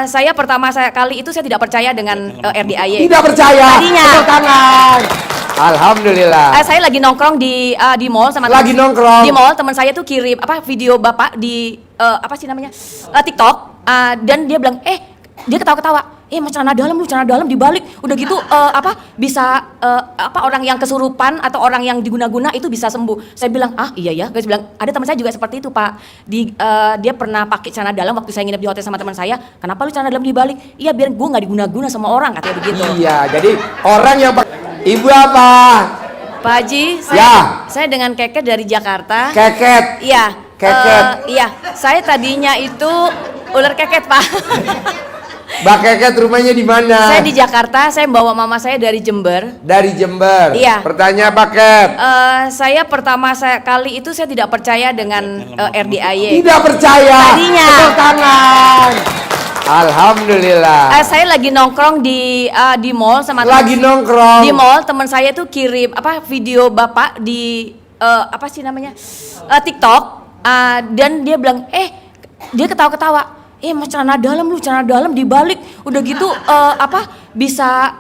Saya pertama kali itu saya tidak percaya dengan RDAY. Tidak percaya. Tadinya. Tepuk tangan. Alhamdulillah. Saya lagi nongkrong di mall sama Lagi nongkrong di mall, teman saya tuh kirim video bapak di apa sih namanya TikTok, dan dia bilang dia ketawa-ketawa. Mas celana dalam dibalik, udah gitu bisa orang yang kesurupan atau orang yang diguna-guna itu bisa sembuh. Saya bilang iya ya, guys bilang ada teman saya juga seperti itu Pak. Dia pernah pakai celana dalam waktu saya nginep di hotel sama teman saya. Kenapa lu celana dalam dibalik? Iya biar gue nggak diguna-guna sama orang, katanya begitu. Iya, jadi orang yang Ibu apa? Pak Haji, saya dengan Keket dari Jakarta. Keket. Iya. Keket. Iya, saya tadinya itu ular keket Pak. Mbak Keket rumahnya di mana? Saya di Jakarta, saya bawa mama saya dari Jember. Dari Jember. Iya. Pertanyaan Pak Ket. Saya pertama kali itu saya tidak percaya dengan RDAY. Tidak percaya. Tadinya. Tepuk tangan. Alhamdulillah. Saya lagi nongkrong di mall sama Lagi nongkrong di mall, teman saya tuh kirim video bapak di apa sih namanya TikTok, dan dia bilang dia ketawa-ketawa. Mas celana dalam dibalik, udah gitu bisa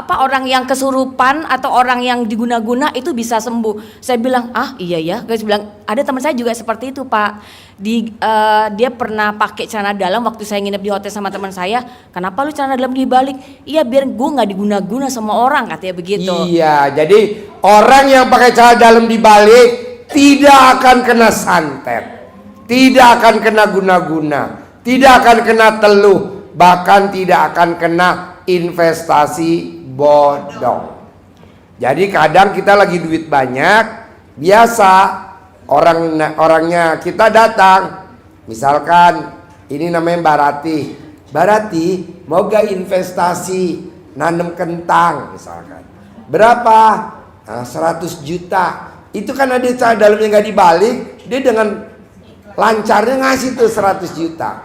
orang yang kesurupan atau orang yang diguna-guna itu bisa sembuh. Saya bilang iya ya, guys bilang ada teman saya juga seperti itu Pak. Dia pernah pakai celana dalam waktu saya nginep di hotel sama teman saya. Kenapa lu celana dalam dibalik? Iya biar gue nggak diguna-guna sama orang, katanya begitu. Iya, jadi orang yang pakai celana dalam dibalik tidak akan kena santet, tidak akan kena guna-guna, tidak akan kena teluh, bahkan tidak akan kena investasi bodong. Jadi kadang kita lagi duit banyak, biasa orangnya kita datang, misalkan ini namanya Mbak Rati mau gak investasi nanam kentang misalkan, berapa? 100 juta. Itu kan ada cara dalamnya nggak dibalik, dia dengan lancarnya ngasih tuh 100 juta,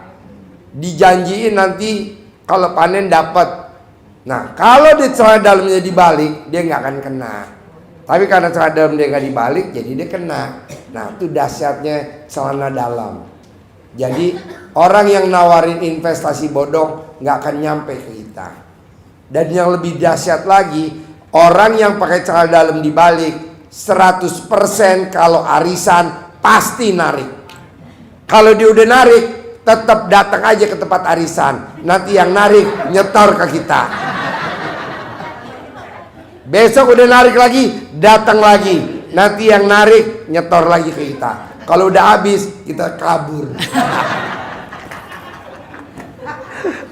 dijanjiin nanti kalau panen dapat. Nah kalau di celana dalamnya dibalik dia nggak akan kena, tapi karena celana dalam dia nggak dibalik jadi dia kena. Nah itu dahsyatnya celana dalam. Jadi orang yang nawarin investasi bodong nggak akan nyampe ke kita. Dan yang lebih dahsyat lagi, orang yang pakai celana dalam dibalik 100% kalau arisan pasti narik. Kalau dia udah narik, tetap datang aja ke tempat arisan. Nanti yang narik nyetor ke kita. Besok udah narik lagi, datang lagi. Nanti yang narik nyetor lagi ke kita. Kalau udah habis, kita kabur.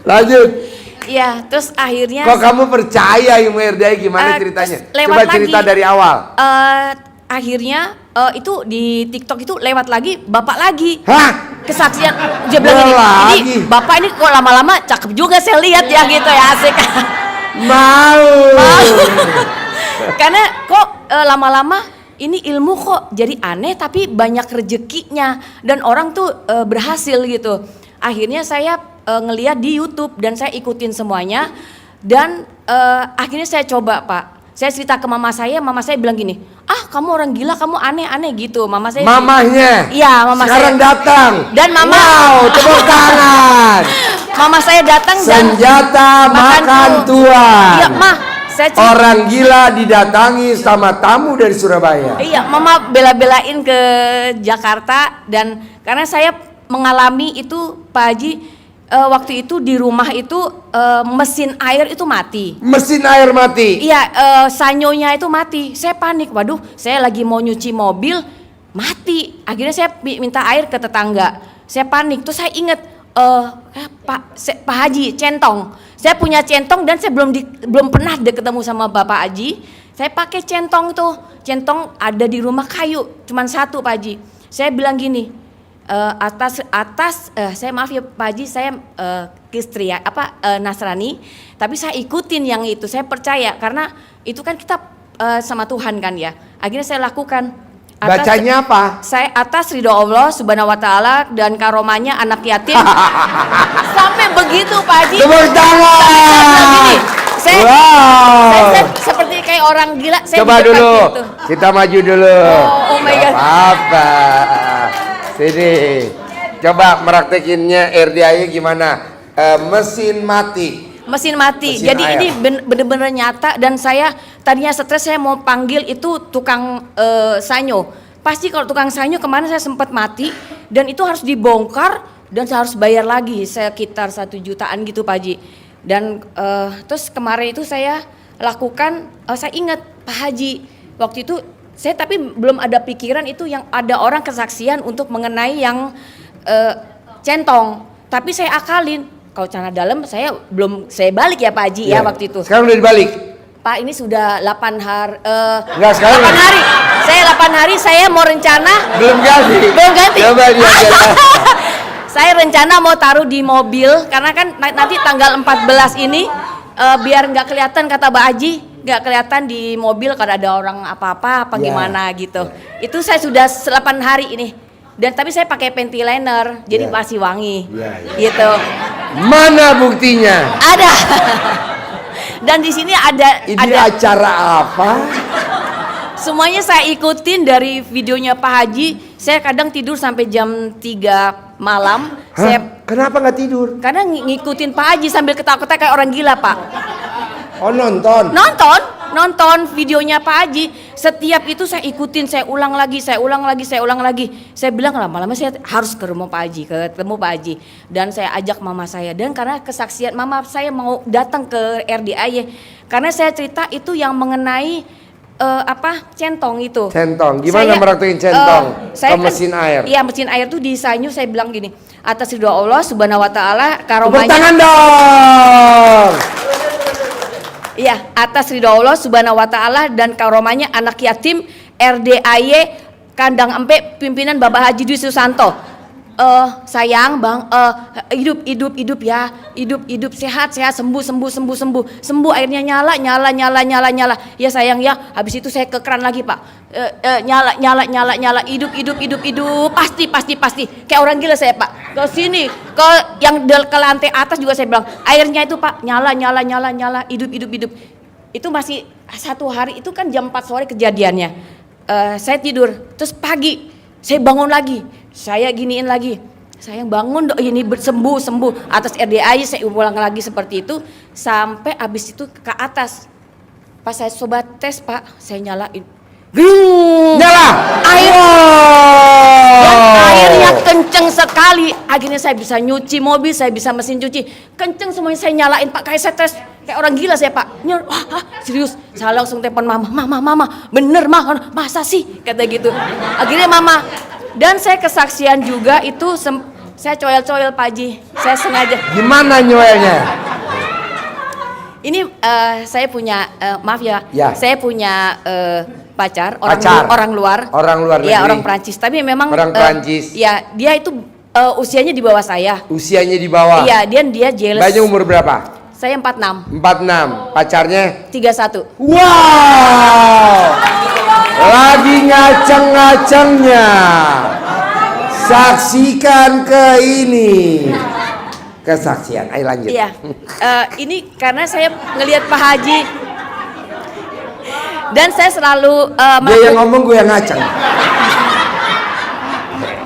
Lanjut. Iya, terus akhirnya kok kamu percaya ilmu RDAY, gimana ceritanya? Coba cerita dari awal. Akhirnya itu di TikTok itu lewat lagi bapak lagi. Hah? Kesaksian dia bilang ini bapak ini kok lama-lama cakep juga saya lihat ya gitu ya, asik. Mau. Karena kok lama-lama ini ilmu kok jadi aneh tapi banyak rezekinya dan orang tuh berhasil gitu. Akhirnya saya ngeliat di YouTube dan saya ikutin semuanya dan akhirnya saya coba Pak. Saya cerita ke mama saya bilang gini, kamu orang gila, kamu aneh-aneh gitu. Mama saya. Mamahnya. Iya, mama sekarang saya datang. dan mama. Wow, tepuk tangan. Mama saya datang dan senjata makan Tuhan. Iya, Mah. Orang gila didatangi sama tamu dari Surabaya. Iya, mama bela-belain ke Jakarta dan karena saya mengalami itu Pak Haji. Waktu itu di rumah itu mesin air itu mati. Mesin air mati? Iya, sanyonya itu mati. Saya panik, waduh saya lagi mau nyuci mobil, mati. Akhirnya saya minta air ke tetangga. Saya panik, terus saya inget Pak Haji, centong. Saya punya centong dan saya belum pernah ketemu sama Bapak Haji. Saya pakai centong tuh. Centong ada di rumah kayu, cuman satu Pak Haji. Saya bilang gini, saya maaf ya Pak Haji, saya Kristen Nasrani, tapi saya ikutin yang itu, saya percaya karena itu kan kita sama Tuhan kan ya. Akhirnya saya lakukan. Bacanya apa? Saya atas ridho Allah Subhanahu wa taala dan karomanya anak yatim. Sampai begitu Pak Haji. Tepuk tangan. Saya seperti kayak orang gila. Coba dulu, gitu. Kita maju dulu. Oh my God. Apa? Sini, coba meraktekinnya RDAY gimana? mesin mati. Mesin mati. Mesin Jadi air. ini bener-bener nyata dan saya tadinya stres, saya mau panggil itu tukang sanyo. Pasti kalau tukang sanyo kemarin saya sempat mati dan itu harus dibongkar dan saya harus bayar lagi sekitar 1 jutaan gitu Pak Haji. Dan terus kemarin itu saya lakukan, saya ingat Pak Haji waktu itu saya tapi belum ada pikiran itu yang ada orang kesaksian untuk mengenai yang centong. Tapi saya akalin kalau celana dalam saya balik ya Pak Haji ya waktu itu. Sekarang udah dibalik. Pak ini sudah 8 hari. Enggak, sekarang 8 hari. Saya 8 hari saya mau rencana. Belum ganti. Belum ganti. Coba lihat. Saya rencana mau taruh di mobil karena kan nanti tanggal 14 ini biar nggak kelihatan kata Mbak Haji, nggak kelihatan di mobil kalau ada orang apa gimana gitu. Itu saya sudah 8 hari ini. Dan tapi saya pakai panty liner, jadi masih wangi. Gitu. Mana buktinya? Ada. Dan di sini ada acara apa? Semuanya saya ikutin dari videonya Pak Haji. Saya kadang tidur sampai jam 3 malam. Kenapa nggak tidur? Karena ngikutin Pak Haji sambil ketawa-ketawa kayak orang gila Pak. Oh nonton? Nonton videonya Pak Haji. Setiap itu saya ikutin, saya ulang lagi. Saya bilang lama-lama saya harus ke rumah Pak Haji, ketemu Pak Haji. Dan saya ajak mama saya. Dan karena kesaksian mama saya mau datang ke RDAY. Karena saya cerita itu yang mengenai centong itu. Centong, gimana meratuin centong ke mesin air? Iya mesin air tuh di sanyo saya bilang gini, atas ridho Allah subhanahu wa ta'ala karomanya. Bertangan dong. Iya atas ridho Allah subhanahu wa ta'ala dan karomanya anak yatim RDAY Kandang Empe pimpinan Bapak Haji Dwi Susanto. Sayang bang, hidup ya, hidup sehat sembuh airnya nyala ya sayang ya. Habis itu saya ke keran lagi Pak, nyala hidup pasti kayak orang gila saya Pak. Ke sini ke yang ke lantai atas juga saya bilang airnya itu Pak nyala hidup. Itu masih 1 hari itu kan jam 4 sore kejadiannya. Saya tidur terus pagi saya bangun lagi. Saya giniin lagi, sayang bangun dong ini sembuh atas RDAY saya ulang lagi seperti itu sampai habis itu ke atas. Pas saya coba tes Pak, saya nyalain, nyala air, dan airnya kenceng sekali. Akhirnya saya bisa nyuci mobil, saya bisa mesin cuci, kenceng semuanya saya nyalain Pak, kayak saya tes kayak orang gila saya Pak. Serius, saya langsung telepon mama, bener mah, masa sih kata gitu. Akhirnya mama. Dan saya kesaksian juga itu saya coel-coel Pak Haji. Saya sengaja. Gimana nyoelnya? Ini saya punya maaf ya. Saya punya pacar orang luar. Iya, orang Prancis. Tapi memang orang Prancis. Ya, dia itu usianya di bawah saya. Usianya di bawah. Iya, dia jealous. Banyak umur berapa? Saya 46. 46. Pacarnya? 31. Wow. Lagi ngaceng-ngacengnya. Saksikan ke ini. Kesaksian. Ayo lanjut. Iya. Ini karena saya ngelihat Pak Haji. Dan saya selalu dia yang ngomong, gue yang ngaceng.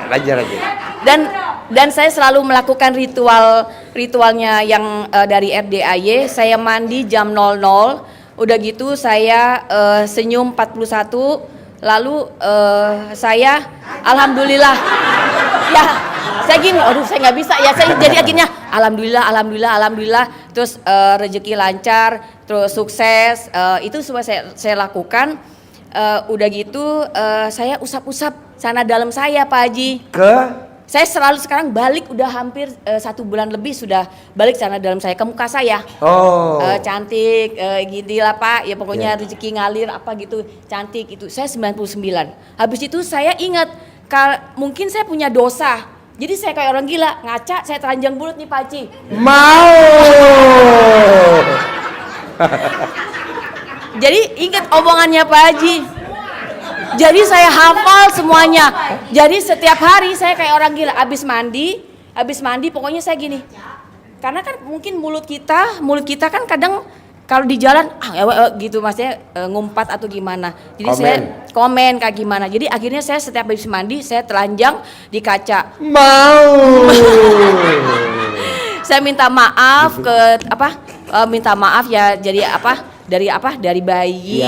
Lanjut. Dan saya selalu melakukan ritualnya yang dari RDAY. Saya mandi jam 00. Udah gitu saya senyum 41. Lalu saya alhamdulillah. Ya, saya gini, aduh saya nggak bisa ya. Saya jadi akhirnya alhamdulillah. Terus rezeki lancar, terus sukses. Itu semua saya lakukan. Udah gitu saya usap-usap sana dalam saya Pak Haji. Saya selalu sekarang balik udah hampir 1 bulan lebih sudah balik sana dalam saya ke muka saya. Cantik gini lah Pak, ya pokoknya rezeki ngalir apa gitu, cantik itu. Saya 99. Habis itu saya ingat mungkin saya punya dosa. Jadi saya kayak orang gila, ngaca saya telanjang bulat nih Pak Haji. Mau. Jadi ingat omongannya Pak Haji. Jadi saya hafal semuanya. Jadi setiap hari saya kayak orang gila. Habis mandi pokoknya saya gini. Karena kan mungkin mulut kita kan kadang kalau di jalan gitu maksudnya ngumpat atau gimana. Jadi saya komen kayak gimana. Jadi akhirnya saya setiap habis mandi saya telanjang di kaca. Mau. Saya minta maaf ke minta maaf ya, jadi dari bayi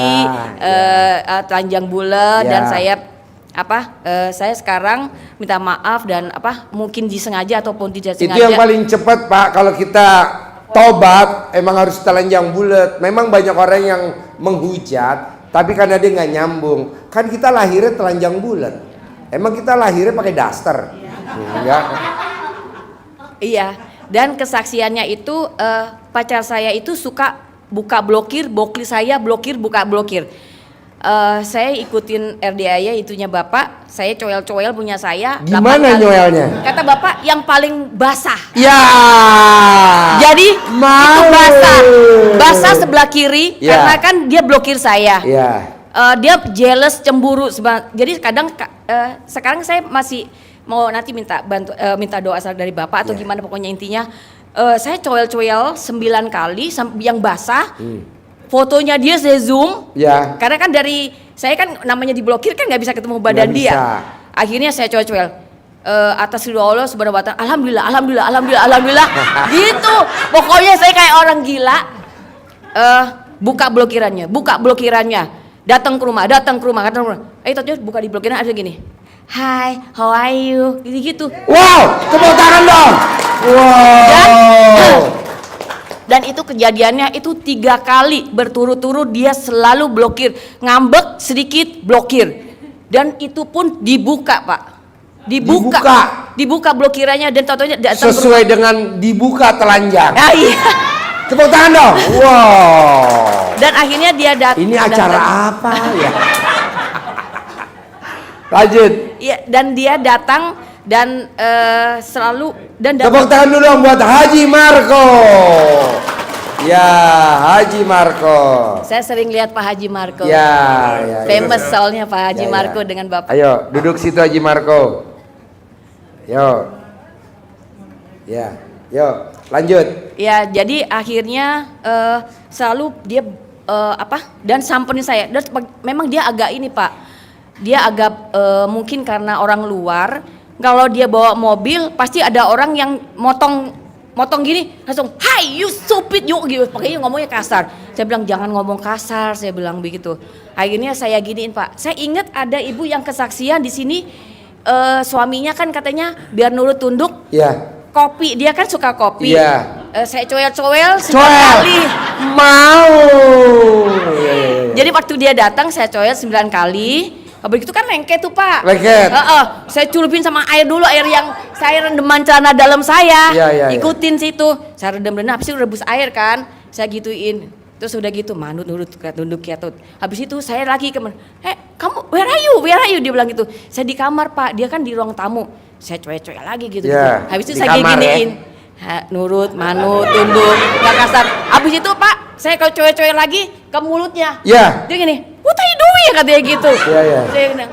telanjang bulat dan saya saya sekarang minta maaf dan mungkin disengaja ataupun tidak sengaja. Itu yang paling cepat Pak, kalau kita tobat emang harus telanjang bulat. Memang banyak orang yang menghujat, tapi karena dia nggak nyambung. Kan kita lahirnya telanjang bulat. Emang kita lahirnya pakai daster? Enggak. Iya. Dan kesaksiannya itu pacar saya itu suka buka blokir saya, buka blokir. Saya ikutin RDA itunya Bapak, saya coel-coel punya saya. Gimana nyoelnya? Kata Bapak yang paling basah. Ya. Jadi itu basah sebelah kiri karena kan dia blokir saya. Ya. Dia jealous, cemburu. Jadi kadang sekarang saya masih mau nanti minta doa dari Bapak atau gimana, pokoknya intinya saya coel-coel 9 kali yang basah. Fotonya dia saya zoom, karena kan saya kan namanya diblokir kan nggak bisa ketemu badan dia. Akhirnya saya coel-coel atas ridho Allah subhanahu wa ta'ala, alhamdulillah gitu. Pokoknya saya kayak orang gila. Buka blokirannya, datang ke rumah. Tadi buka di blokiran ada gini, hi, how are you, gitu. Wow, tepuk tangan dong. Wow. Dan itu kejadiannya itu 3 kali berturut-turut dia selalu blokir, ngambek sedikit blokir, dan itu pun dibuka Pak, dibuka blokirannya dan contohnya sesuai dengan dibuka telanjang. Iya. Tepuk tangan dong. Wow. Dan akhirnya dia datang. Ini acara apa ya? Lanjut. Iya, dan dia datang dan selalu dan tepuk tangan dulu dong buat Haji Marco. Ya, Haji Marco. Saya sering lihat Pak Haji Marco. Ya. Famous soalnya Pak Haji Marco dengan Bapak. Ayo, duduk situ Haji Marco. Yo. Ya, yo, lanjut. Ya, jadi akhirnya selalu dia dan samperin saya. Dan memang dia agak ini Pak. Dia agak mungkin karena orang luar. Kalau dia bawa mobil pasti ada orang yang motong gini langsung, "Hai, you stupid you," gitu. Pakainya ngomongnya kasar. Saya bilang jangan ngomong kasar, saya bilang begitu. Akhirnya saya giniin Pak. Saya ingat ada ibu yang kesaksian di sini, suaminya kan katanya biar nurut tunduk. Iya. Kopi, dia kan suka kopi. Iya. Saya coel-coel 9 kali. Mau. Jadi waktu dia datang saya coel 9 kali. Habis itu kan lengket tuh Pak. Lengket. Saya culupin sama air dulu, air yang saya rendeman celana dalam saya. Iya. Ikutin situ. Saya rendam-rendam, habis itu rebus air kan. Saya gituin. Terus udah gitu manut nurut tunduk ya tuh. Habis itu saya lagi kamu where are you? Dia bilang gitu. Saya di kamar Pak, dia kan di ruang tamu. Saya coel-coel lagi gitu. Habis itu saya giniin. Nurut, manut, tunduk, gak kasar. Habis itu Pak, saya kalau coel-coel lagi ke mulutnya. Iya. Dia gini, "What are you doing?" katanya gitu. Iya. Saya bilang,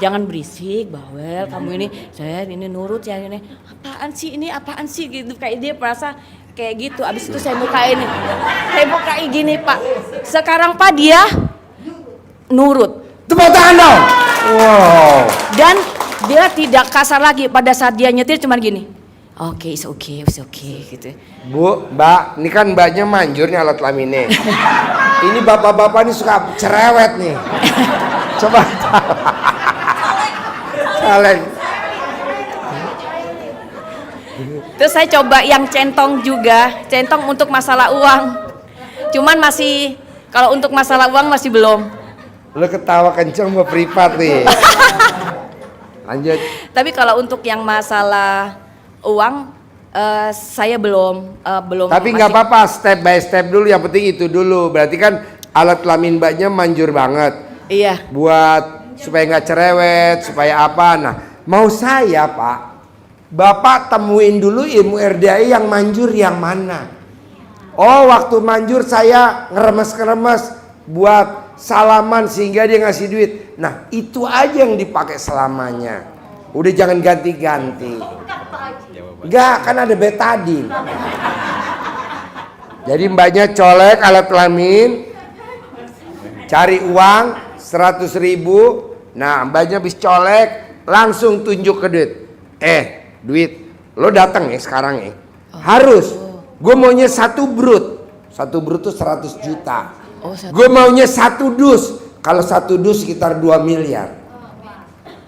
"Jangan berisik, bawel, kamu ini, saya ini nurut ya ini. Apaan sih gitu." Kayak dia merasa kayak gitu. Abis itu saya bukain gini Pak. Sekarang Pak dia nurut. Tepuk tangan dong. Wow. Dan dia tidak kasar lagi pada saat dia nyetir, cuman gini. Oke, it's okay gitu. Bu, Mbak, ini kan Mbaknya manjur nih alat kelaminnya. Ini bapak-bapak ini suka cerewet nih. Coba. Kalian. Terus saya coba yang centong juga, centong untuk masalah uang. Cuman masih, kalau untuk masalah uang masih belum. Lo ketawa kenceng mau privat nih. Lanjut. Tapi kalau untuk yang masalah uang, saya belum. Tapi nggak apa-apa, step by step dulu. Yang penting itu dulu. Berarti kan alat kelamin Mbaknya manjur banget. Iya. Buat supaya nggak cerewet, supaya apa? Nah, mau saya Pak, Bapak temuin dulu ilmu RDA yang manjur yang mana. Oh, waktu manjur saya ngeremes-ngeremes buat salaman sehingga dia ngasih duit. Nah, itu aja yang dipakai selamanya. Udah jangan ganti-ganti. Enggak, kan ada betadine. Jadi Mbaknya colek alat kelamin, cari uang 100.000. Nah, Mbaknya habis colek langsung tunjuk ke duit. Duit, lo datang ya sekarang ya. Harus. Gue maunya 1 brut. 1 brut tuh 100 juta. Gue maunya 1 dus. Kalau 1 dus sekitar 2 miliar.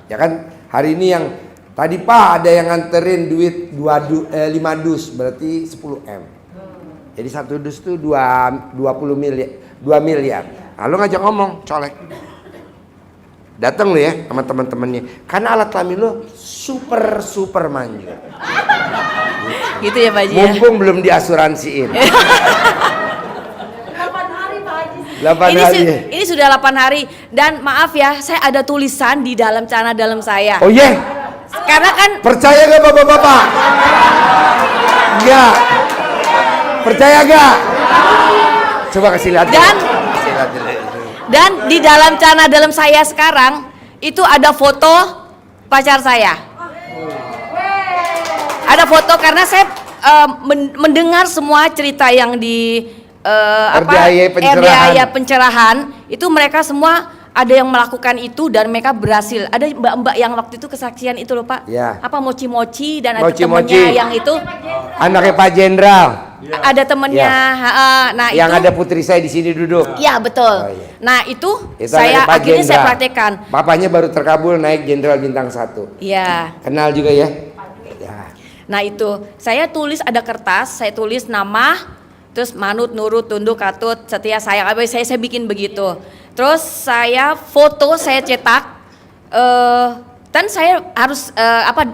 Ya kan, hari ini yang tadi Pak ada yang nganterin duit 5 dus, berarti 10 M. Jadi 1 dus tuh 20 miliar, 2 miliar. Nah, lu ngajak ngomong, colek. Datang lu ya sama teman-temannya. Karena alat kelamin lu super manjur. Gitu ya Pak Haji. Mumpung belum diasuransiin. 8 hari Pak Haji. 8 hari. Ini sudah 8 hari dan maaf ya, saya ada tulisan di dalam celana dalam saya. Oh iya. Karena kan Percaya gak bapak-bapak? Enggak. Percaya gak? Coba kasih lihat. dan di dalam celana dalam saya sekarang itu ada foto pacar saya. Ada foto karena saya mendengar semua cerita yang di RDIA pencerahan itu mereka semua ada yang melakukan itu dan mereka berhasil. Ada mbak-mbak yang waktu itu kesaksian itu loh Pak. Ya. Apa mochi-mochi dan ada Mochi-mochi. temennya yang itu. Anaknya Pak Jenderal. Ada temennya. Nah Yang itu. ada putri saya di sini duduk. Ya betul. Oh, iya. Nah itu anaknya saya Pak akhirnya saya Jenderal. praktekkan. Papanya baru terkabul naik Jenderal bintang 1. Iya. Kenal juga ya? Ya. Nah itu saya tulis ada kertas, saya tulis nama, terus manut, nurut, tunduk, katut, setia, sayang. Saya bikin begitu. Terus saya foto, saya cetak. Dan saya harus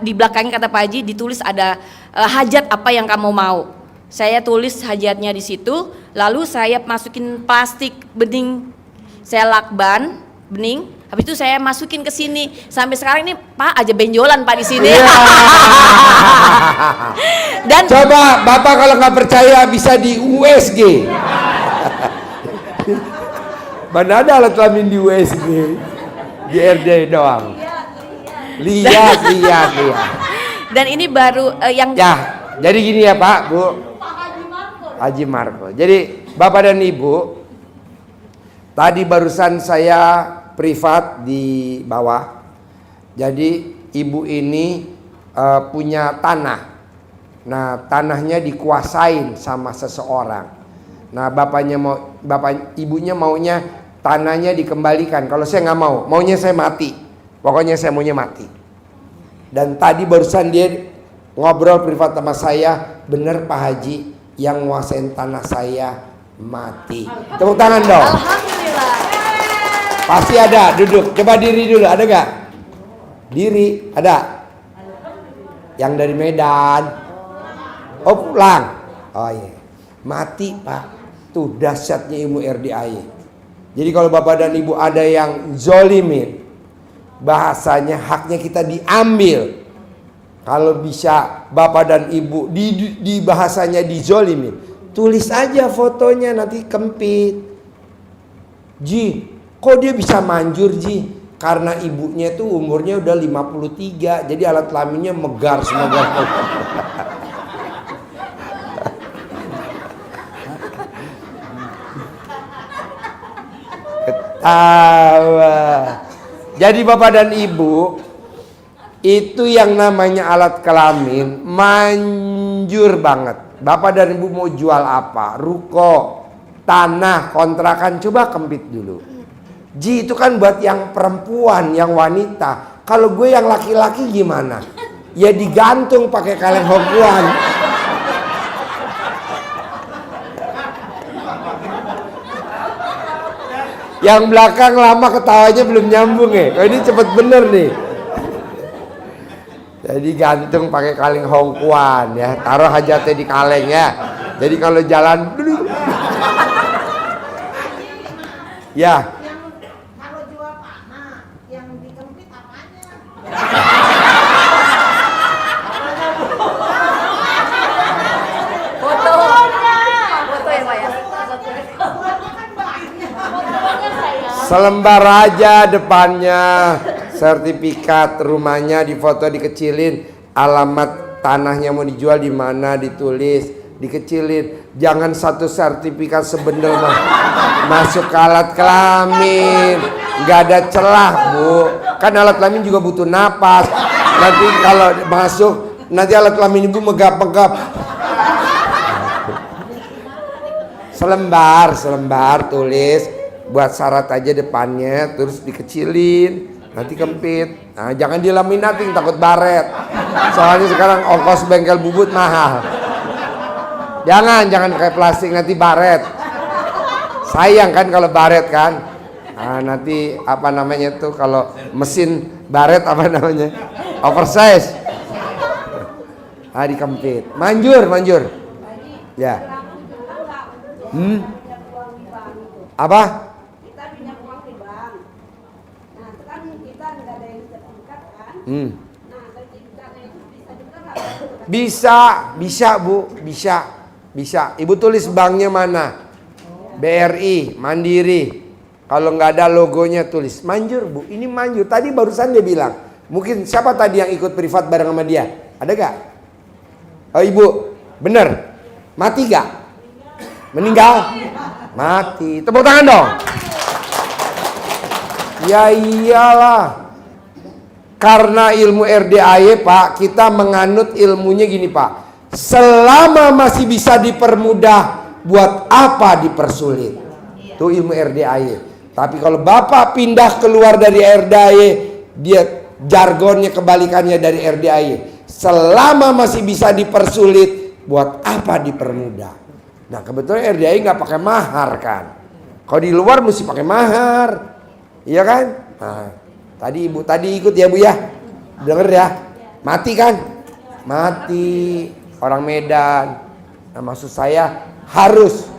di belakangnya kata Pak Haji ditulis ada hajat apa yang kamu mau. Saya tulis hajatnya di situ, lalu saya masukin plastik bening, saya lakban bening. Habis itu saya masukin ke sini. Sampai sekarang ini Pak aja benjolan Pak di sini. Dan Coba Bapak kalau nggak percaya bisa di USG. Mana ada alat kelamin di USG? Di RD doang. Lihat. Dan ini baru yang Ya, jadi gini ya Pak, Bu. Haji Marco. Jadi Bapak dan Ibu, tadi barusan saya privat di bawah. Jadi ibu ini punya tanah. Nah, tanahnya dikuasain sama seseorang. Nah, ibunya maunya tanahnya dikembalikan. Kalau saya nggak mau, maunya saya mati. Pokoknya saya maunya mati. Dan tadi barusan dia ngobrol privat sama saya, bener Pak Haji, yang nguasain tanah saya mati. Tepuk tangan dong. Alhamdulillah. Pasti ada, duduk. Coba diri dulu, ada gak? Diri, ada. Yang dari Medan. Oh pulang. Oh iya. Mati Pak. Tuh dahsyatnya ilmu RDIA. Jadi kalau Bapak dan Ibu ada yang zolimin, bahasanya haknya kita diambil. Kalau bisa Bapak dan Ibu di bahasanya dizolimin, tulis aja fotonya nanti kempit. Ji, kok dia bisa manjur Ji? Karena ibunya tuh umurnya udah 53, jadi alat kelaminnya megar semoga. Ketawa. Jadi Bapak dan Ibu, itu yang namanya alat kelamin manjur banget. Bapak dan Ibu mau jual apa? Ruko, tanah, kontrakan, coba kempit dulu. Ji, itu kan buat yang perempuan, yang wanita. Kalau gue yang laki-laki gimana? Ya digantung pakai kaleng hongkuan. Yang belakang lama ketawanya belum nyambung ya. Oh, ini cepet bener nih. Jadi gantung pakai kaleng hongkuan ya. Taruh hajatnya di kaleng ya. Jadi kalau jalan ya. Kalau jual tanah yang dikempit apanya? foto ya Pak ya. Selembar aja depannya, sertifikat rumahnya difoto dikecilin, alamat tanahnya mau dijual di mana ditulis, dikecilin. Jangan satu sertifikat sebendel masuk ke alat kelamin, nggak ada celah Bu. Kan alat kelamin juga butuh napas. Nanti kalau masuk, nanti alat kelamin Ibu megap-megap. Selembar tulis, buat syarat aja depannya, terus dikecilin, nanti kempit. Nah, jangan dilaminating, takut baret. Soalnya sekarang ongkos bengkel bubut mahal. Jangan pakai plastik, nanti baret. Sayang kan kalau baret kan. Nah, nanti apa namanya tuh kalau mesin baret apa namanya? Oversize. Ah, dikempit. Manjur. Ya. Apa? Kita pinjam uang di bank. Nah, itu kan kita nggak ada yang sertifikat kan? Nah, sertifikatnya itu bisa juga nggak? Bisa Bu, bisa. Ibu tulis banknya mana? BRI, Mandiri. Kalau nggak ada logonya tulis manjur Bu. Ini manjur. Tadi barusan dia bilang. Mungkin siapa tadi yang ikut privat bareng sama dia? Ada gak? Oh Ibu, bener. Mati gak? Meninggal? Mati. Tepuk tangan dong. Ya iyalah. Karena ilmu RDAY Pak, kita menganut ilmunya gini Pak. Selama masih bisa dipermudah, buat apa dipersulit? Itu ilmu RDAY. Tapi kalau Bapak pindah keluar dari RDAY, dia jargonnya kebalikannya dari RDAY. Selama masih bisa dipersulit, buat apa dipermudah? Nah kebetulan RDAY nggak pakai mahar kan. Kalau di luar mesti pakai mahar, iya kan? Nah, tadi Ibu ikut ya Bu ya, denger ya. Mati kan? Mati orang Medan. Nah maksud saya harus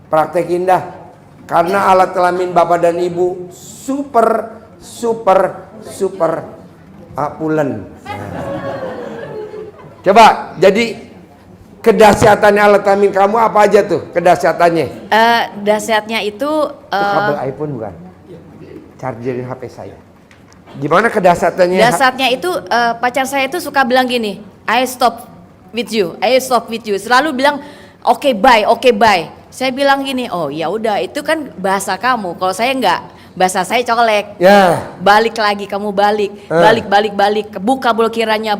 praktekin dah. Karena alat kelamin Bapak dan Ibu super pulen. Nah. Coba jadi kedahsyatannya alat kelamin kamu apa aja tuh kedahsyatannya? Dahsyatnya itu kabel iPhone bukan? Chargerin HP saya. Gimana kedahsyatannya? Dahsyatnya itu pacar saya itu suka bilang gini, I stop with you. Selalu bilang oke bye. Saya bilang gini, oh ya udah itu kan bahasa kamu. Kalau saya enggak, bahasa saya colek. Ya. Balik lagi kamu balik. Buka blokirannya.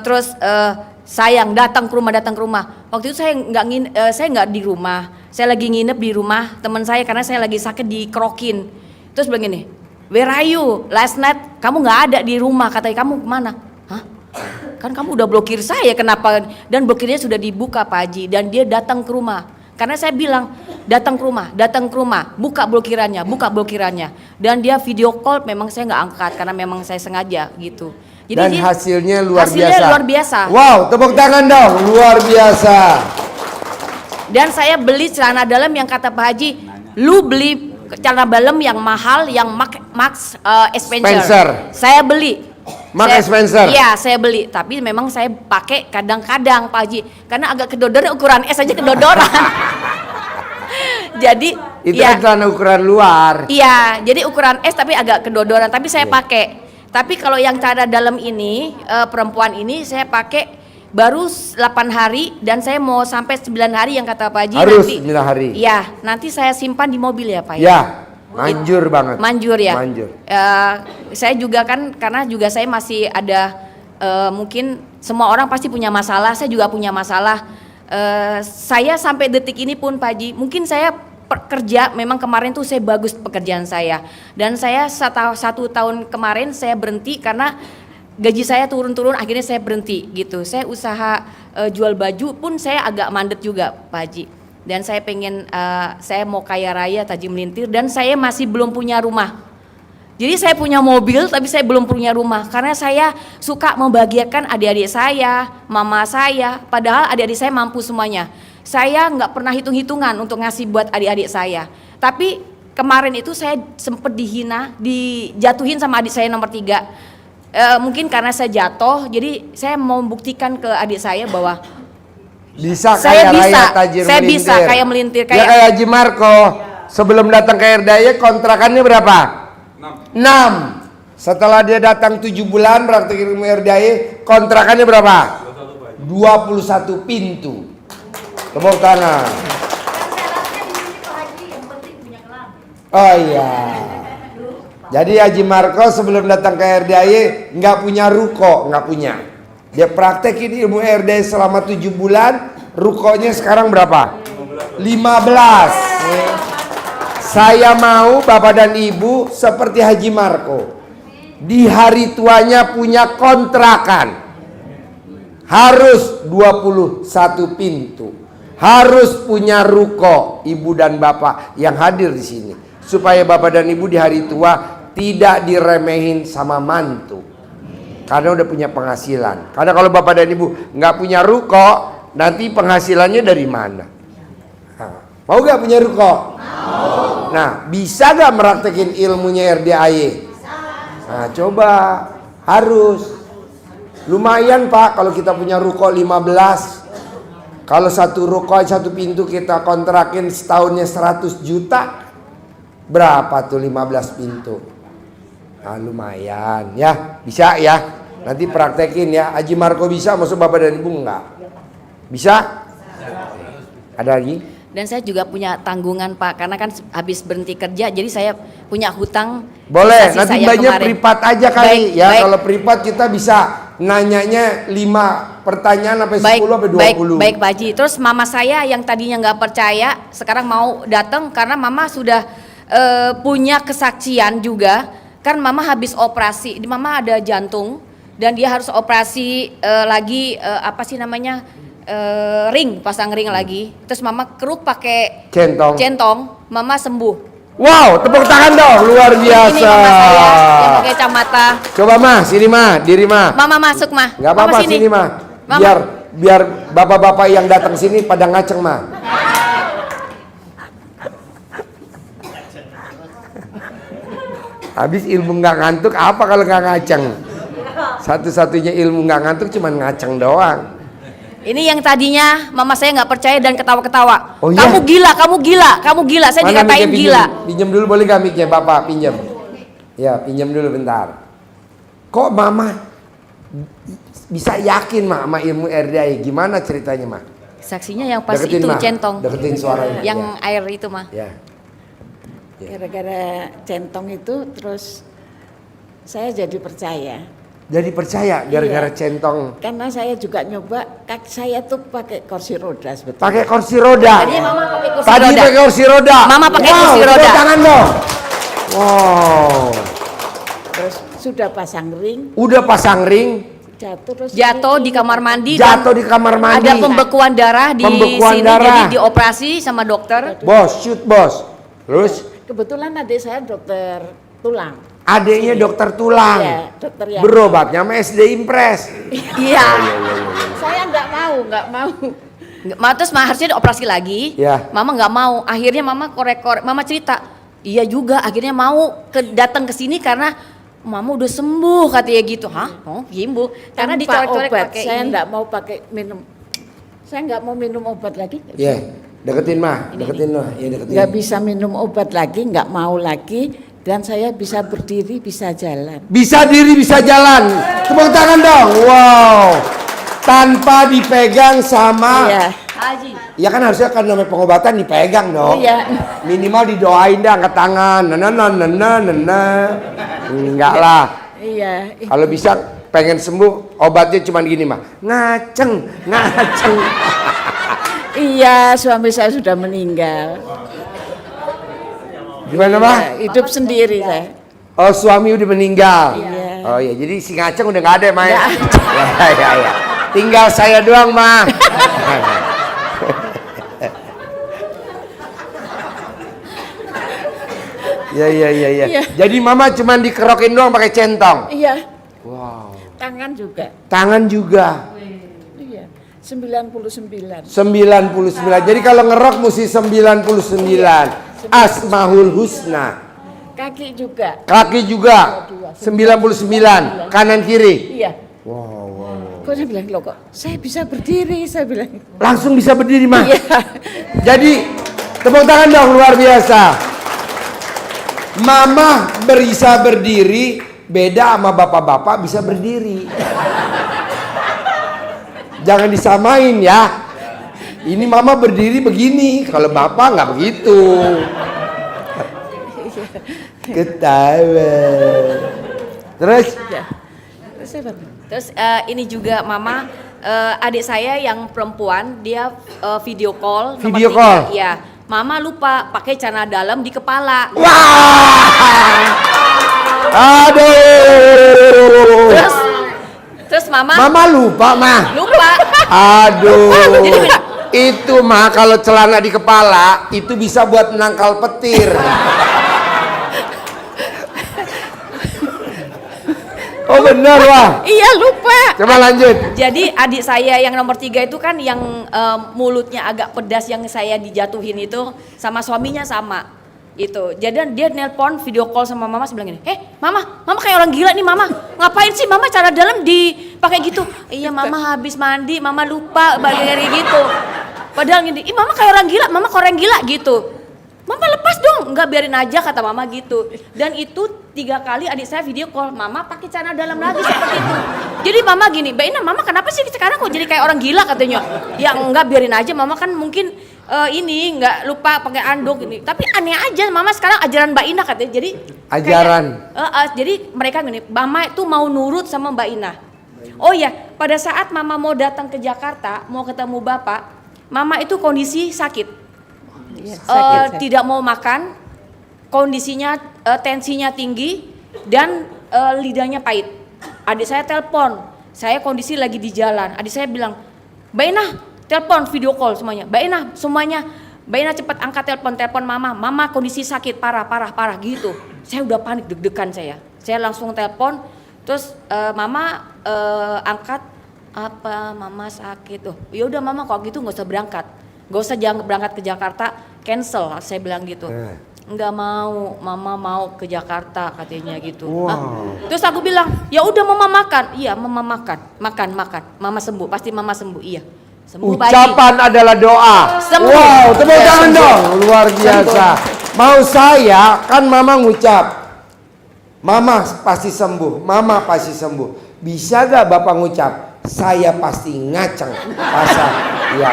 Terus sayang datang ke rumah. Waktu itu saya nggak di rumah. Saya lagi nginep di rumah teman saya karena saya lagi sakit di Krokin. Terus bilang gini, where are you? Last night kamu nggak ada di rumah. Katanya kamu kemana? Hah? Kan kamu udah blokir saya, kenapa? Dan blokirnya sudah dibuka Pak Haji. Dan dia datang ke rumah. Karena saya bilang datang ke rumah, buka blokirannya. Dan dia video call, memang saya nggak angkat karena memang saya sengaja gitu. Jadi dan hasilnya luar biasa. Wow, tepuk tangan dong, luar biasa. Dan saya beli celana dalam yang kata Pak Haji, lu beli celana dalam yang mahal, yang Max Spencer. Saya beli. Max Spencer. Iya, saya beli. Tapi memang saya pakai kadang-kadang Pak Haji, karena agak kedodoran, ukuran S aja kedodoran. Jadi itu kan celana ukuran luar. Iya, jadi ukuran S tapi agak kedodoran. Tapi saya pakai. Tapi kalau yang celana dalam ini perempuan ini saya pakai baru 8 hari dan saya mau sampai 9 hari yang kata Pak Haji. Harus nanti 9 hari. Iya, nanti saya simpan di mobil ya Pak ya. Manjur banget. Manjur ya. Manjur. Saya juga kan karena juga saya masih ada mungkin semua orang pasti punya masalah. Saya juga punya masalah. Saya sampai detik ini pun Pak Haji, mungkin saya kerja memang kemarin tuh saya bagus pekerjaan saya. Dan saya 1 tahun kemarin saya berhenti karena gaji saya turun-turun, akhirnya saya berhenti gitu. Saya usaha jual baju pun saya agak mandet juga Pak Haji. Dan saya pengen, saya mau kaya raya, tajam melintir, dan saya masih belum punya rumah. Jadi saya punya mobil, tapi saya belum punya rumah. Karena saya suka membahagiakan adik-adik saya, mama saya, padahal adik-adik saya mampu semuanya. Saya nggak pernah hitung-hitungan untuk ngasih buat adik-adik saya. Tapi kemarin itu saya sempat dihina, dijatuhin sama adik saya nomor 3. Mungkin karena saya jatuh, jadi saya mau membuktikan ke adik saya bahwa bisa saya kaya bisa, raya tajir saya melintir. bisa kayak melintir Ya kayak Haji Marco. Sebelum datang ke RDAY kontrakannya berapa? 6. Setelah dia datang 7 bulan praktik ilmu RDAY, kontrakannya berapa? 21 pintu. Tepuk tangan. Oh iya. Jadi Haji Marco sebelum datang ke RDAY nggak punya ruko, nggak punya. Dia praktekin ilmu RDAY selama 7 bulan, rukonya sekarang berapa? 15. Saya mau Bapak dan Ibu seperti Haji Marco. Di hari tuanya punya kontrakan. Harus 21 pintu. Harus punya ruko ibu dan bapak yang hadir di sini. Supaya Bapak dan Ibu di hari tua tidak diremehin sama mantu. Karena udah punya penghasilan. Karena kalau Bapak dan Ibu nggak punya ruko, nanti penghasilannya dari mana? Mau gak punya ruko? Mau. Nah, bisa gak meraktekin ilmunya RDAY? Nah, coba. Harus. Lumayan Pak kalau kita punya ruko 15. Kalau satu ruko, satu pintu kita kontrakin setahunnya 100 juta. Berapa tuh 15 pintu? Nah, lumayan ya. Bisa ya. Nanti praktekin ya. Haji Marco bisa, maksud Bapak dan Ibu enggak? Bisa? Ada lagi? Dan saya juga punya tanggungan Pak, karena kan habis berhenti kerja, jadi saya punya hutang. Boleh, sisa-sisa nanti yang banyak kemarin. privat aja kali Baik, ya. baik. Kalau privat kita bisa nanyanya 5 pertanyaan sampai 10 sampai 20. Baik Pak Haji. Terus mama saya yang tadinya nggak percaya, sekarang mau datang karena mama sudah punya kesaksian juga. Kan mama habis operasi, mama ada jantung dan dia harus operasi lagi apa sih namanya? Ring, pasang ring lagi. Terus mama keruk pakai centong, mama sembuh. Wow, tepuk tangan dong, luar biasa. Ini mama saya yang pakai kacamata. Coba mah, sini mah, diri mah. Mama masuk mah. Gak apa-apa sini mah. Biar bapak-bapak yang datang sini pada ngaceng mah. Habis ilmu nggak ngantuk, apa kalau nggak ngaceng? Satu-satunya ilmu nggak ngantuk cuman ngaceng doang. Ini yang tadinya mama saya nggak percaya dan ketawa-ketawa. Oh, iya? Kamu gila. Saya Mana dikatain mic-nya, gila. Pinjam dulu boleh gak mic-nya Bapak, pinjam. Ya, pinjam dulu bentar. Kok Mama bisa yakin Mak sama ilmu RDAY? Gimana ceritanya Mak? Saksinya yang pas Deketin, itu Ma. centong. Deketin suaranya. Yang Ya. air itu mah. Ya. Gara-gara centong itu terus saya jadi percaya. Jadi percaya gara-gara Iya. centong. Karena saya juga nyoba, kaki saya tuh pakai kursi roda sebetulnya. Pakai kursi roda. Tadi mama pakai kursi Tadi roda. pakai kursi roda. Mama pakai Wow, kursi tepuk roda. tangan dong. Wow. Terus sudah pasang ring, Udah pasang ring, Jatuh di kamar mandi. jatuh di kamar mandi. Ada pembekuan darah di Pembekuan sini, darah. jadi dioperasi sama dokter. Bos, shoot bos. Terus Kebetulan adik saya dokter tulang. adiknya dokter tulang. Iya, dokter yang. Berobatnya sama SD Impres. Iya. Saya nggak mau. Terus harusnya dioperasi lagi. Ya. Mama nggak mau. Akhirnya mama korek-korek. Mama cerita. Iya juga. Akhirnya mau datang ke sini karena mama udah sembuh katanya gitu. Hah? Oh, gimbu. Karena Tanpa dicorek-corek obat, pakai saya ini. nggak mau pakai minum. Saya nggak mau minum obat lagi. Iya, deketin mah, deketin mah, ya deketin. Nggak bisa minum obat lagi, nggak mau lagi, dan saya bisa berdiri, bisa jalan. Bisa diri, bisa jalan. Tepuk tangan dong. Wow. Tanpa dipegang sama. Iya, Haji. Ya kan harusnya kan namanya pengobatan dipegang dong. iya. Minimal didoain dah angkat tangan. Enggak lah. Iya. Kalau bisa pengen sembuh obatnya cuma gini mah. Ngaceng. Iya, suami saya sudah meninggal. Gimana mah? Ya, hidup sendiri saya. Oh, suami udah meninggal. Iya. Oh ya, jadi si ngaceng udah nggak ada, Mai. Ya. Tinggal saya doang, mah. Ya. Iya. Jadi mama cuma dikerokin doang pakai centong. Iya, Wow. tangan juga. Tangan juga. Iya, 99. 99. Jadi kalau ngerok mesti 99. Asmaul Husna. Kaki juga. Kaki juga 99. Kanan kiri. Iya. Wow. Kok saya bilang, loh kok saya bisa berdiri, saya bilang. Langsung bisa berdiri, mah. Iya. Jadi tepuk tangan dong, luar biasa. Mama bisa berdiri beda sama bapak-bapak bisa berdiri. Jangan disamain ya. Ini mama berdiri begini, kalau bapak nggak begitu. Ketawa. Terus Iya. Terus saya bilang, Terus ini juga mama adik saya yang perempuan dia video call. nomor Video 3, call? Iya. Mama lupa pakai celana dalam di kepala. Wah! Aduh! Terus mama lupa mah. lupa. Aduh. Jadi gini. Itu mah kalau celana di kepala itu bisa buat menangkal petir. Oh bener wah. Iya lupa. Coba lanjut. Jadi adik saya yang nomor 3 itu kan yang mulutnya agak pedas yang saya dijatuhin itu sama suaminya sama itu. Jadi dia nelpon video call sama mama bilang gini, mama kayak orang gila nih mama. Ngapain sih mama cara dalam dipakai gitu? Iya mama habis mandi, mama lupa bagian gitu. Padahal gini, mama kayak orang gila, mama kayak orang gila gitu. Mama lepas dong, enggak biarin aja kata mama gitu. Dan itu 3 kali adik saya video call, mama pakai celana dalam lagi seperti itu. Jadi mama gini, Mbak Ina, mama kenapa sih sekarang kok jadi kayak orang gila katanya? Ya enggak, biarin aja, mama kan mungkin ini enggak lupa pakai anduk ini. Tapi aneh aja, mama sekarang ajaran Mbak Ina katanya. Jadi ajaran. Jadi mereka gini, mama itu mau nurut sama Mbak Ina. Oh ya, pada saat mama mau datang ke Jakarta, mau ketemu bapak, mama itu kondisi sakit. Sakit. Tidak mau makan, kondisinya tensinya tinggi dan lidahnya pahit. Adik saya telepon, saya kondisi lagi di jalan. Adik saya bilang, Mbak Ina, telepon video call semuanya. Mbak Ina, semuanya, Mbak Ina cepat angkat telepon mama kondisi sakit parah gitu. Saya udah panik deg-degan saya langsung telepon, terus mama angkat, apa mama sakit? Oh, ya udah mama kalau gitu nggak usah berangkat. Gak usah jangan berangkat ke Jakarta, cancel, saya bilang gitu. Enggak mau, mama mau ke Jakarta katanya gitu. Wow. Terus aku bilang, ya udah mama makan. Iya mama makan. Mama sembuh, pasti mama sembuh. Iya. Sembuh Ucapan adalah doa. Sembuh. Wow, tepuk Ya, tangan sembuh. dong. Luar biasa. Mau saya kan mama ngucap, mama pasti sembuh, mama pasti sembuh. Bisa gak bapak ngucap, saya pasti ngaceng pasal. Iya.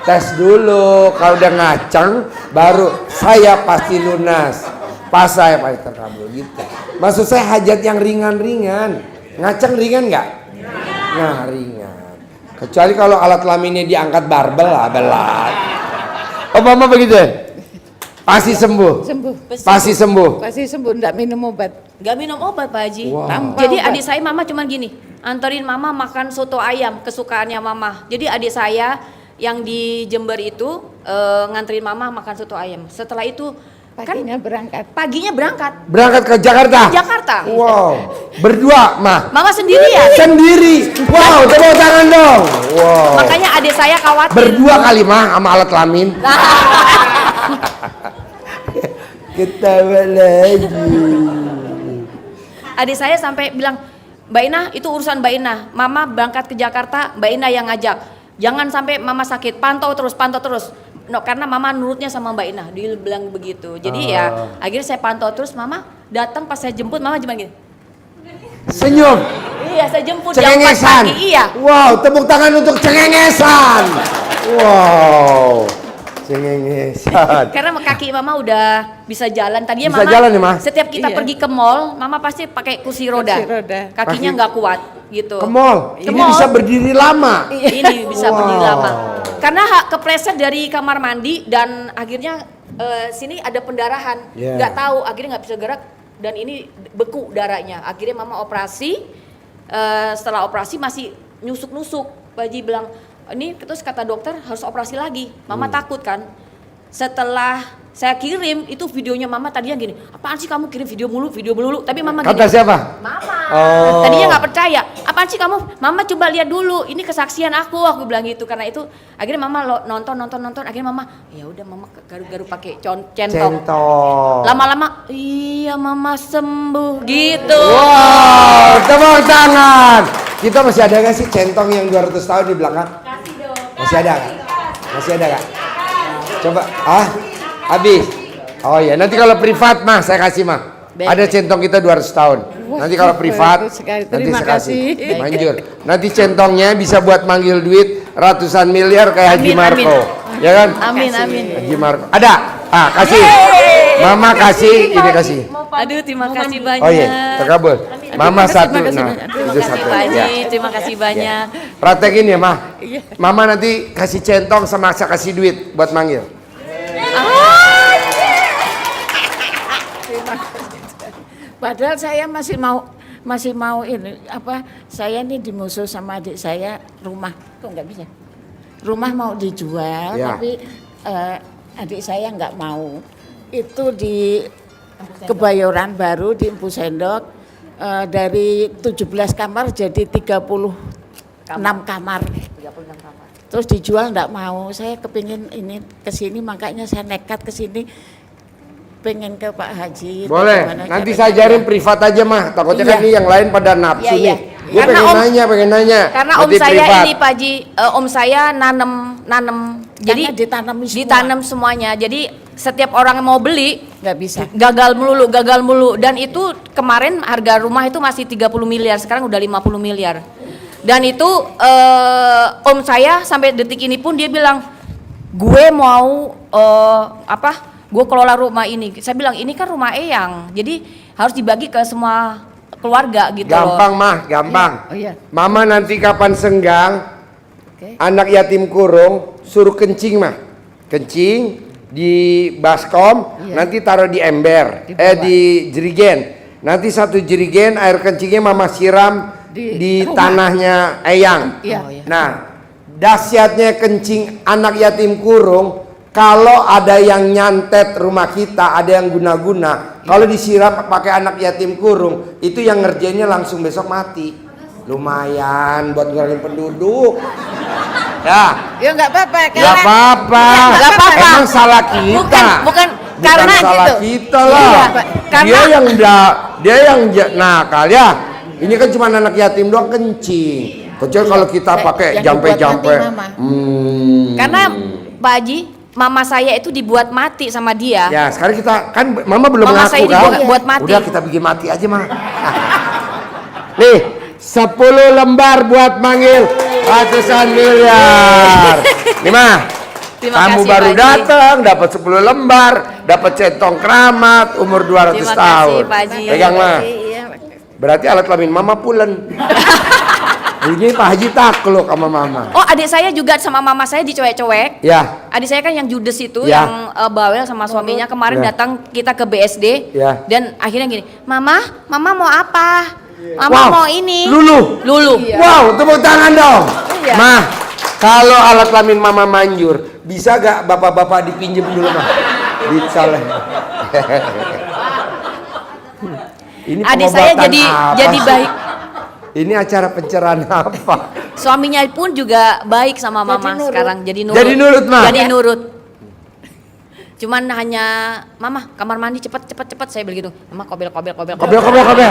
Tes dulu, kalau udah ngaceng baru saya pasti lunas, pas saya pasti terkabul gitu. Maksud saya hajat yang ringan-ringan. Ngaceng ringan nggak? Nah ringan. Kecuali kalau alat kelaminnya diangkat barbel lah belat. Oh mama begitu? Pasti sembuh. Pasti sembuh. Pasti sembuh, enggak minum obat. Gak minum obat Pak Haji. Wow. Jadi Tanpa adik saya mama cuman gini, anterin mama makan soto ayam kesukaannya mama. Jadi adik saya yang di Jember itu nganterin mama makan soto ayam. Setelah itu Paginya berangkat. paginya berangkat Berangkat ke Jakarta. Jakarta. Wow. Berdua mah. Mama sendiri ya. Sendiri. Wow, tepuk tangan dong. Wow. Makanya adik saya khawatir. Berdua kali mah sama alat kelamin. Ketawa lagi. Adik saya sampai bilang, Mbak Ina itu urusan Mbak Ina. Mama berangkat ke Jakarta, Mbak Ina yang ngajak. Jangan sampai mama sakit, pantau terus. No, karena mama nurutnya sama Mbak Ina, dia bilang begitu. Jadi ya akhirnya saya pantau terus, mama datang pas saya jemput, mama cuma gini. Senyum. Iya, saya jemput jam 4 Cengengesan. pagi, iya. Wow, tepuk tangan untuk cengengesan. Wow. Cengengesan. Karena kaki mama udah bisa jalan. Tadinya Bisa mama jalan ya, Ma? setiap kita Iya. pergi ke mall, mama pasti pakai kursi roda. Kursi roda. Kakinya nggak kuat gitu. Ke mall. Ini mall. bisa berdiri lama. Ini bisa Wow. berdiri lama. Karena kepleset dari kamar mandi dan akhirnya sini ada pendarahan. Yeah. Nggak tahu, akhirnya nggak bisa gerak dan ini beku darahnya. Akhirnya mama operasi. Setelah operasi masih nusuk-nusuk. Pak Haji bilang, ini terus kata dokter harus operasi lagi. Mama takut kan. Setelah saya kirim itu videonya mama tadinya gini, apaan sih kamu kirim video melulu, tapi mama gini. Kata siapa? Mama. Oh. Tadinya nggak percaya. Apaan sih kamu? Mama coba lihat dulu. Ini kesaksian aku bilang gitu. Karena itu akhirnya mama nonton. Akhirnya mama, ya udah mama garu-garu pakai centong. Centong. Lama-lama, iya mama sembuh gitu. Wow, tepuk tangan. Kita masih ada nggak sih centong yang 200 tahun di belakang? Kasih dong. Masih ada nggak? Masih ada nggak? Coba, habis. Oh ya, nanti kalau privat mah saya kasih mah. Ada centong kita 200 tahun. Nanti kalau privat, bagus sekali. nanti Terima saya kasih. kasih. Manjur. Nanti centongnya bisa buat manggil duit ratusan miliar kayak Haji Amin, Marco. amin. Ya kan? Amin. Haji Marco. Ada? Kasih. Mama kasih, ini kasih. Aduh, terima kasih banyak. Oh iya, terkabul. Mama satu. Terima kasih Nah, banyak. Terima itu kasih satu. Pak Haji, Ya. terima kasih banyak. Praktekin ya, Mah. Iya. Mama nanti kasih centong sama saya kasih duit buat manggil. Padahal saya masih mau ini apa? Saya ini dimusuh sama adik saya rumah. Kok nggak bisa? Rumah mau dijual, Ya. tapi adik saya nggak mau. Itu di Kebayoran Baru di Empu Sendok dari 17 kamar jadi 36 kamar. Terus dijual nggak mau. Saya kepingin ini kesini, makanya saya nekat kesini. Pengen ke Pak Haji. Boleh. bagaimana Nanti caranya. saya ajarin privat aja, Mah. Takutnya kan Iya. ini yang lain pada nafsu Iya, iya. nih. Gue Karena pengen nanya. Karena om Nanti saya privat. ini Pak Haji, om saya nanem, jadi ditanam semua. ditanam semuanya. Jadi setiap orang yang mau beli Nggak bisa. gagal melulu. Dan itu kemarin harga rumah itu masih 30 miliar, sekarang udah 50 miliar. Dan itu om saya sampai detik ini pun dia bilang, gue mau gue kelola rumah ini. Saya bilang ini kan rumah Eyang, jadi harus dibagi ke semua keluarga gitu Gampang, loh. Mah, gampang. Oh iya. Mama nanti kapan senggang, Oke. anak yatim kurung suruh kencing, Mah. Kencing di baskom, Iya. nanti taruh di ember, Di bawah. di jerigen. Nanti satu jerigen air kencingnya Mama siram di rumah. tanahnya Eyang. Iya. Oh, iya. Nah, dahsyatnya kencing anak yatim kurung, kalau ada yang nyantet rumah kita, ada yang guna-guna, kalau disiram pakai anak yatim kurung, itu yang ngerjainnya langsung besok mati. Lumayan buat ngurangin penduduk. Ya, Ya nggak apa-apa. nggak karena- apa-apa. Nggak apa-apa. Emang salah kita. Bukan karena salah gitu. kita lah. Iya, dia karena yang nakal ya. Ini kan cuma anak yatim doang kencing. Kecuali kalau kita pakai yang dibuat jampe-jampe. mati, Mama. karena Pak Haji, mama saya itu dibuat mati sama dia. Ya, sekarang kita kan Mama belum Mama ngaku saya kan? dibuat mati. Udah kita bikin mati aja, Mah. Nih, 10 lembar buat manggil ratusan miliar. Nih, Mah. Terima Kamu kasih, baru Pak Haji. datang, dapat 10 lembar, dapat centong keramat umur 200 Terima tahun. kasih, Pak Haji. Pegang, Mah. Iya. Berarti alat kelamin Mama pulen. Ini Pak Haji takluk sama Mama. Oh, adik saya juga sama mama saya dicuek-cuek. Ya, Adik saya kan yang judes itu, Ya. yang bawel sama suaminya kemarin Ya. datang kita ke BSD. Ya. Dan akhirnya gini, mama mau apa? Mama Wow, mau ini. Lulu. Lulu. Iya. Wow, tepuk tangan dong. Iya. Mah, kalau alat kelamin Mama manjur, bisa gak bapak-bapak dipinjem dulu, Mah? Dicolek. Ini Adik saya pengobatan jadi apa sih? baik. Ini acara pencerahan apa? Suaminya pun juga baik sama mama nurut. sekarang, jadi nurut. Jadi nurut, Mah? Jadi nurut. Cuman hanya, mama kamar mandi cepet saya begitu. Mama kobel. Kobel. Ya.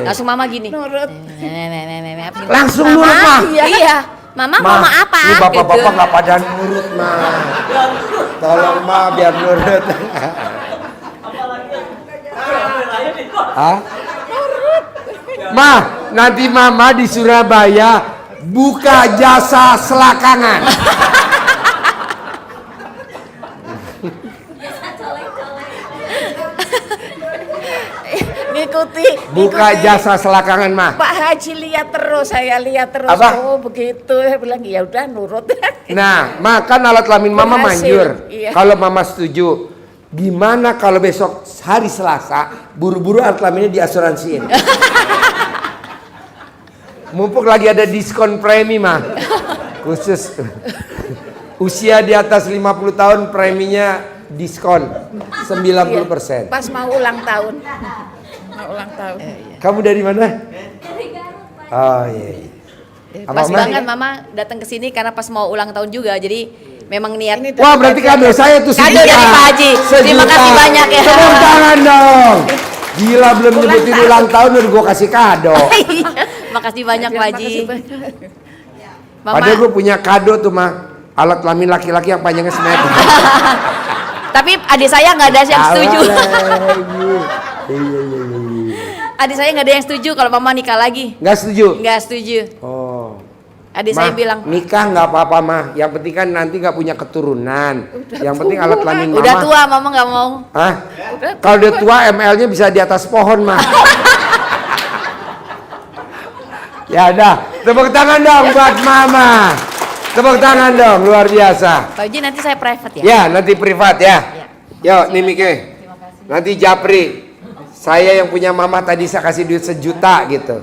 Langsung mama gini. Nurut. Langsung Mama, nurut, Mah. Iya. Mama mau apa? Ini bapak-bapak Gitu. nggak pada nurut, Mah. Tolong, Mah, biar nurut. Hah? Mah, nanti Mama di Surabaya buka jasa selakangan. Ngikuti. Buka ngikuti. jasa selakangan, Mah. Pak Haji lihat terus, saya lihat terus. Apa? Oh begitu, saya bilang ya udah nurut. Nah, makan alat kelamin Mama Berhasil, manjur. iya. Kalau Mama setuju, gimana kalau besok hari Selasa buru-buru alat kelaminnya diasuransiin? Mumpuk lagi ada diskon premi, Mah. Khusus usia di atas 50 tahun preminya diskon 90%. Pas mau ulang tahun. Mau ulang tahun. Kamu dari mana? Oh iya. Pas Mah? banget mama datang ke sini karena pas mau ulang tahun juga. Jadi memang niat. Ini Wah, berarti kado saya tuh Kado sejuta. dari Pak Haji. Terima Sejuta. kasih banyak ya. Tepuk tangan dong. Gila, belum Ulang nyebutin tahun. ulang tahun udah gua kasih kado. Makasih banyak Pak Haji. Makasih banyak. Mama, Padahal gue punya kado tuh, Mah. Alat kelamin laki-laki yang panjangnya semeter. tapi adik saya nggak ada yang setuju. Iya. Adik saya nggak ada yang setuju kalau mama nikah lagi. Nggak setuju? Nggak setuju. Oh. Adik Mah, saya bilang, nikah nggak apa-apa, Mah. Yang penting kan nanti nggak punya keturunan. Yang penting alat kelamin Mama. udah tua mama nggak mau. Hah? Kalau udah tua ML-nya bisa di atas pohon, Mah. Ya udah, tepuk tangan dong buat Mama. Tepuk tangan dong, luar biasa. Pak Uji nanti saya private ya. Ya, nanti privat ya. Yuk, nih Mike. Nanti Japri. Saya yang punya Mama tadi saya kasih duit 1 juta gitu.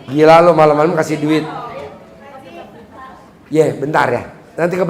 Gila lo malam-malam kasih duit. Bentar ya. Nanti ke